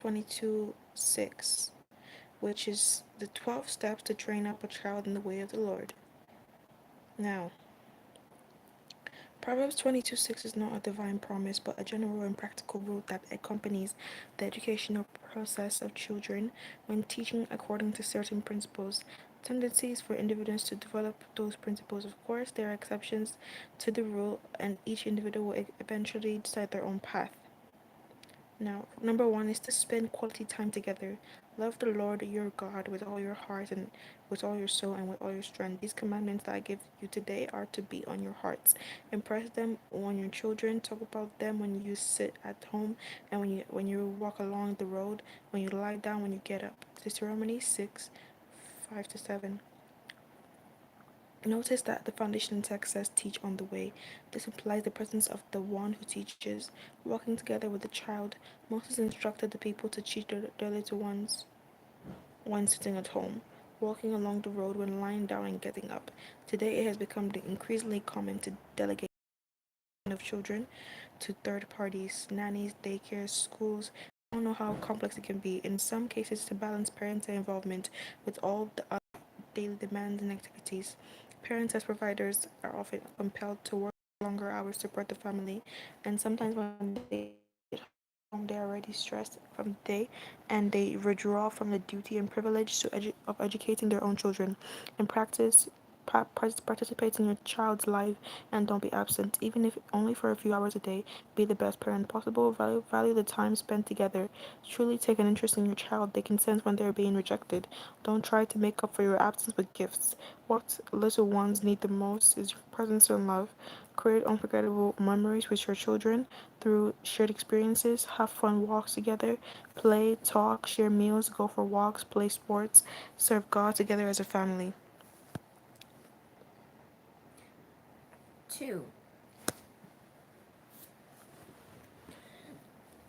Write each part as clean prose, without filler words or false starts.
22:6, which is the 12 steps to train up a child in the way of the Lord. Now, Proverbs 22:6 is not a divine promise, but a general and practical rule that accompanies the educational process of children when teaching according to certain principles. Tendencies for individuals to develop those principles. Of course, there are exceptions to the rule, and each individual will eventually decide their own path. Now, number one is to spend quality time together. Love the Lord your God with all your heart and with all your soul and with all your strength. These commandments that I give you today are to be on your hearts. Impress them on your children. Talk about them when you sit at home and when you walk along the road, when you lie down, when you get up. Deuteronomy 6:5-7. Notice that the foundation text says teach on the way. This implies the presence of the one who teaches. Walking together with the child, Moses instructed the people to teach their little ones when sitting at home, walking along the road, when lying down and getting up. Today it has become increasingly common to delegate of children to third parties, nannies, daycares, schools. I don't know how complex it can be. In some cases, to balance parental involvement with all the daily demands and activities. Parents, as providers, are often compelled to work longer hours to support the family, and sometimes when they get home, they're already stressed from the day and they withdraw from the duty and privilege of educating their own children. In practice, participate in your child's life and don't be absent, even if only for a few hours a day. Be the best parent possible. Value the time spent together. Truly take an interest in your child. They can sense when they're being rejected. Don't try to make up for your absence with gifts. What little ones need the most is your presence and love. Create unforgettable memories with your children through shared experiences. Have fun walks together. Play, talk, share meals, go for walks, play sports. Serve God together as a family. 2.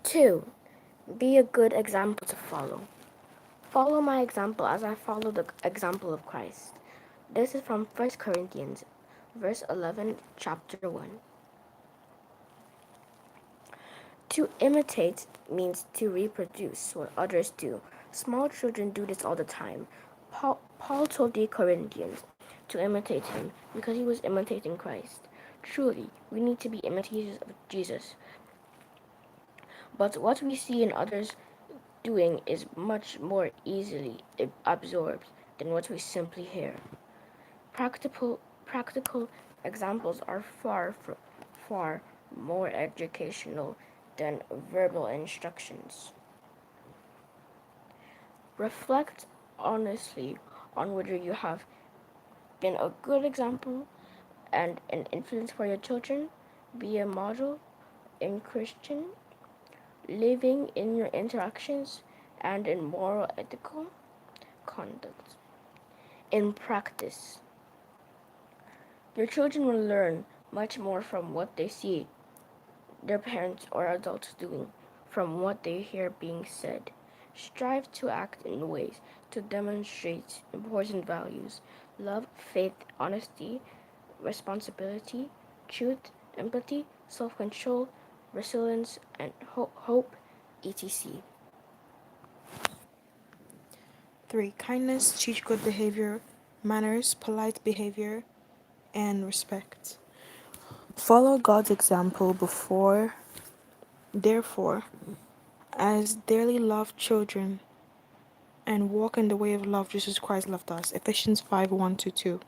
2. Be a good example to follow. Follow my example as I follow the example of Christ. This is from 1 Corinthians, verse 11, chapter 1. To imitate means to reproduce what others do. Small children do this all the time. Paul told the Corinthians to imitate him because he was imitating Christ. Truly, we need to be imitators of Jesus. But what we see in others doing is much more easily absorbed than what we simply hear. Practical examples are far more educational than verbal instructions. Reflect honestly on whether you have been a good example and an influence for your children. Be a model in Christian living in your interactions and in moral ethical conduct. In practice, your children will learn much more from what they see their parents or adults doing from what they hear being said. Strive to act in ways to demonstrate important values love, faith, honesty, responsibility, truth, empathy, self control, resilience, and hope, etc. 3. Kindness, teach good behavior, manners, polite behavior, and respect. Follow God's example therefore, as dearly loved children, and walk in the way of love just as Christ loved us. Ephesians 5:1-2.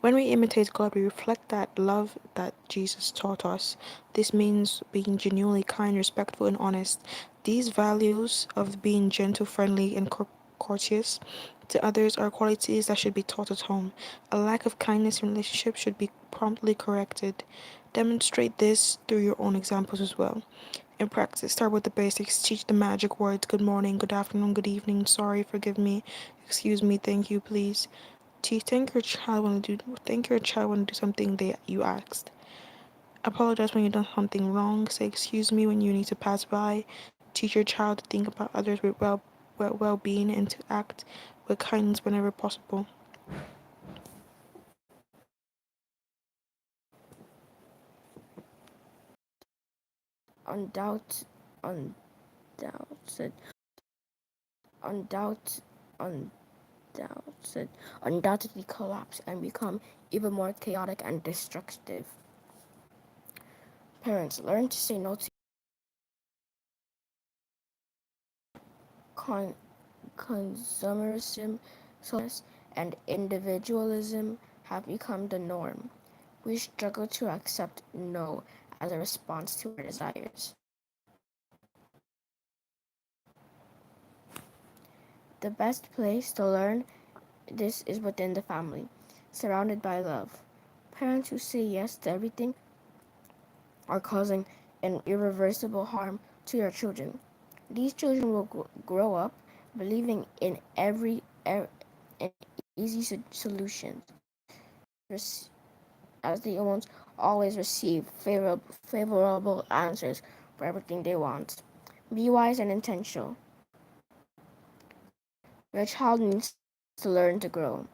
When we imitate God, we reflect that love that Jesus taught us. This means being genuinely kind, respectful, and honest. These values of being gentle, friendly, and courteous to others are qualities that should be taught at home. A lack of kindness in relationships should be promptly corrected. Demonstrate this through your own examples as well. In practice, start with the basics. Teach the magic words good morning, good afternoon, good evening, sorry, forgive me, excuse me, thank you, please. Thank your child when you do something that you asked. Apologize when you've done something wrong. Say excuse me when you need to pass by. Teach your child to think about others with well-being and to act with kindness whenever possible. Undoubt, undoubted undoubt, undoubtedly collapse and become even more chaotic and destructive. Parents, learn to say no to con- consumerism, and individualism have become the norm. We struggle to accept no as a response to our desires. The best place to learn this is within the family, surrounded by love. Parents who say yes to everything are causing an irreversible harm to their children. These children will grow up believing in in easy solutions, as they won't always receive favorable answers for everything they want. Be wise and intentional. Your child needs to learn to grow.